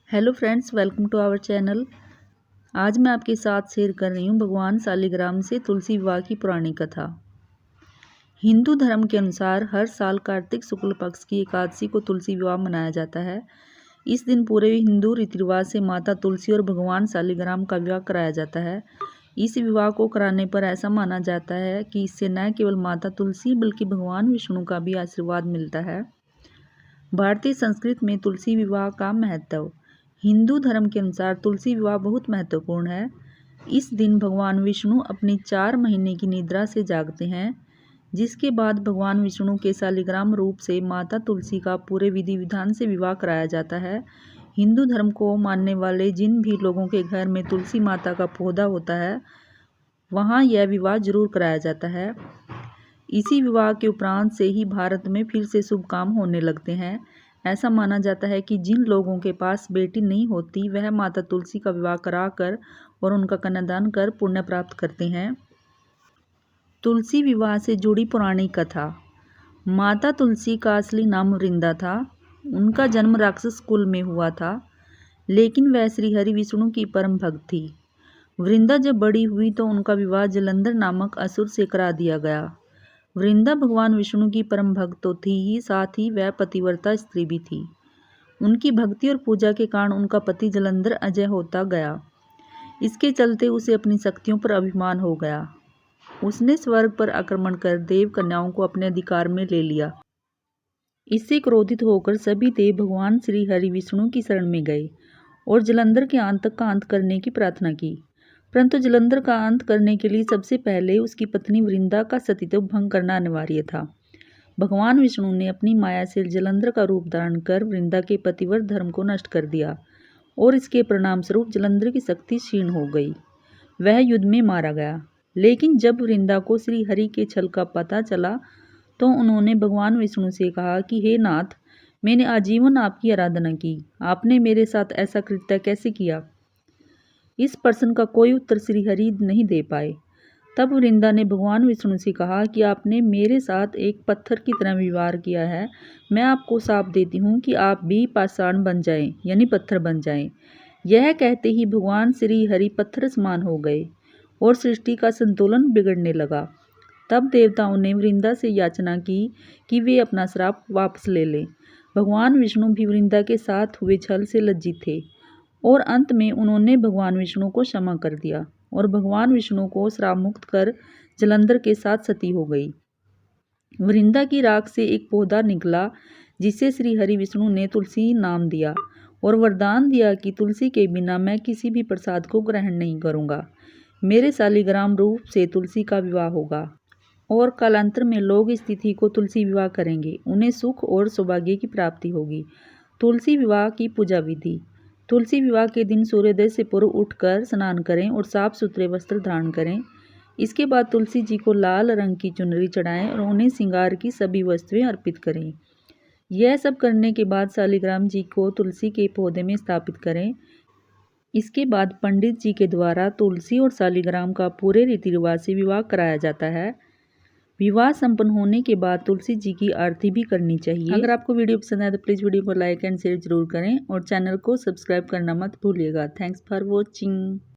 Hello friends, welcome to our channel. आज मैं आपके साथ शेयर कर रही हूँ भगवान शालिग्राम से तुलसी विवाह की पुरानी कथा। हिंदू धर्म के अनुसार हर साल कार्तिक शुक्ल पक्ष की एकादशी को तुलसी विवाह मनाया जाता है। इस दिन पूरे हिंदू रीति रिवाज से माता तुलसी और भगवान शालिग्राम का विवाह कराया जाता है। इस विवाह को कराने पर ऐसा माना जाता है कि इससे न केवल माता तुलसी बल्कि भगवान विष्णु का भी आशीर्वाद मिलता है। भारतीय संस्कृति में तुलसी विवाह का महत्व। हिंदू धर्म के अनुसार तुलसी विवाह बहुत महत्वपूर्ण है। इस दिन भगवान विष्णु अपनी 4 महीने की निद्रा से जागते हैं, जिसके बाद भगवान विष्णु के शालिग्राम रूप से माता तुलसी का पूरे विधि विधान से विवाह कराया जाता है। हिंदू धर्म को मानने वाले जिन भी लोगों के घर में तुलसी माता का पौधा होता है, वहाँ यह विवाह जरूर कराया जाता है। इसी विवाह के उपरांत से ही भारत में फिर से शुभ काम होने लगते हैं। ऐसा माना जाता है कि जिन लोगों के पास बेटी नहीं होती, वह माता तुलसी का विवाह कराकर और उनका कन्यादान कर पुण्य प्राप्त करते हैं। तुलसी विवाह से जुड़ी पुरानी कथा। माता तुलसी का असली नाम वृंदा था। उनका जन्म राक्षस कुल में हुआ था, लेकिन वह श्री हरि विष्णु की परम भक्त थी। वृंदा जब बड़ी हुई तो उनका विवाह जलंधर नामक असुर से करा दिया गया। वृंदा भगवान विष्णु की परम भक्त तो थी ही, साथ ही वह पतिव्रता स्त्री भी थी। उनकी भक्ति और पूजा के कारण उनका पति जलंधर अजय होता गया। इसके चलते उसे अपनी शक्तियों पर अभिमान हो गया। उसने स्वर्ग पर आक्रमण कर देव कन्याओं को अपने अधिकार में ले लिया। इससे क्रोधित होकर सभी देव भगवान श्री हरि विष्णु की शरण में गए और जलंधर के अंत का अंत करने की प्रार्थना की। परंतु जलंधर का अंत करने के लिए सबसे पहले उसकी पत्नी वृंदा का सतीत्व भंग करना अनिवार्य था। भगवान विष्णु ने अपनी माया से जलंधर का रूप धारण कर वृंदा के पतिव्रत धर्म को नष्ट कर दिया और इसके परिणाम स्वरूप जलंधर की शक्ति क्षीण हो गई। वह युद्ध में मारा गया। लेकिन जब वृंदा को श्री हरि के छल का पता चला तो उन्होंने भगवान विष्णु से कहा कि हे नाथ, मैंने आजीवन आपकी आराधना की, आपने मेरे साथ ऐसा कृत्य कैसे किया? इस प्रश्न का कोई उत्तर श्री हरि नहीं दे पाए। तब वृंदा ने भगवान विष्णु से कहा कि आपने मेरे साथ एक पत्थर की तरह व्यवहार किया है। मैं आपको शाप देती हूँ कि आप भी पाषाण बन जाएं, यानी पत्थर बन जाएं। यह कहते ही भगवान श्री हरि पत्थर समान हो गए और सृष्टि का संतुलन बिगड़ने लगा। तब देवताओं ने वृंदा से याचना की कि वे अपना श्राप वापस ले लें। भगवान विष्णु भी वृंदा के साथ हुए छल से लज्जित थे और अंत में उन्होंने भगवान विष्णु को क्षमा कर दिया और भगवान विष्णु को श्राप मुक्त कर जलंधर के साथ सती हो गई। वृंदा की राख से एक पौधा निकला, जिसे श्री हरि विष्णु ने तुलसी नाम दिया और वरदान दिया कि तुलसी के बिना मैं किसी भी प्रसाद को ग्रहण नहीं करूँगा। मेरे शालिग्राम रूप से तुलसी का विवाह होगा और कालांतर में लोग इस तिथि को तुलसी विवाह करेंगे। उन्हें सुख और सौभाग्य की प्राप्ति होगी। तुलसी विवाह की पूजा विधि। तुलसी विवाह के दिन सूर्योदय से पूर्व उठकर स्नान करें और साफ सुथरे वस्त्र धारण करें। इसके बाद तुलसी जी को लाल रंग की चुनरी चढ़ाएं और उन्हें श्रृंगार की सभी वस्तुएं अर्पित करें। यह सब करने के बाद शालिग्राम जी को तुलसी के पौधे में स्थापित करें। इसके बाद पंडित जी के द्वारा तुलसी और शालिग्राम का पूरे रीति रिवाज से विवाह कराया जाता है। विवाह संपन्न होने के बाद तुलसी जी की आरती भी करनी चाहिए। अगर आपको वीडियो पसंद आए तो प्लीज़ वीडियो को लाइक एंड शेयर जरूर करें और चैनल को सब्सक्राइब करना मत भूलिएगा। Thanks for watching.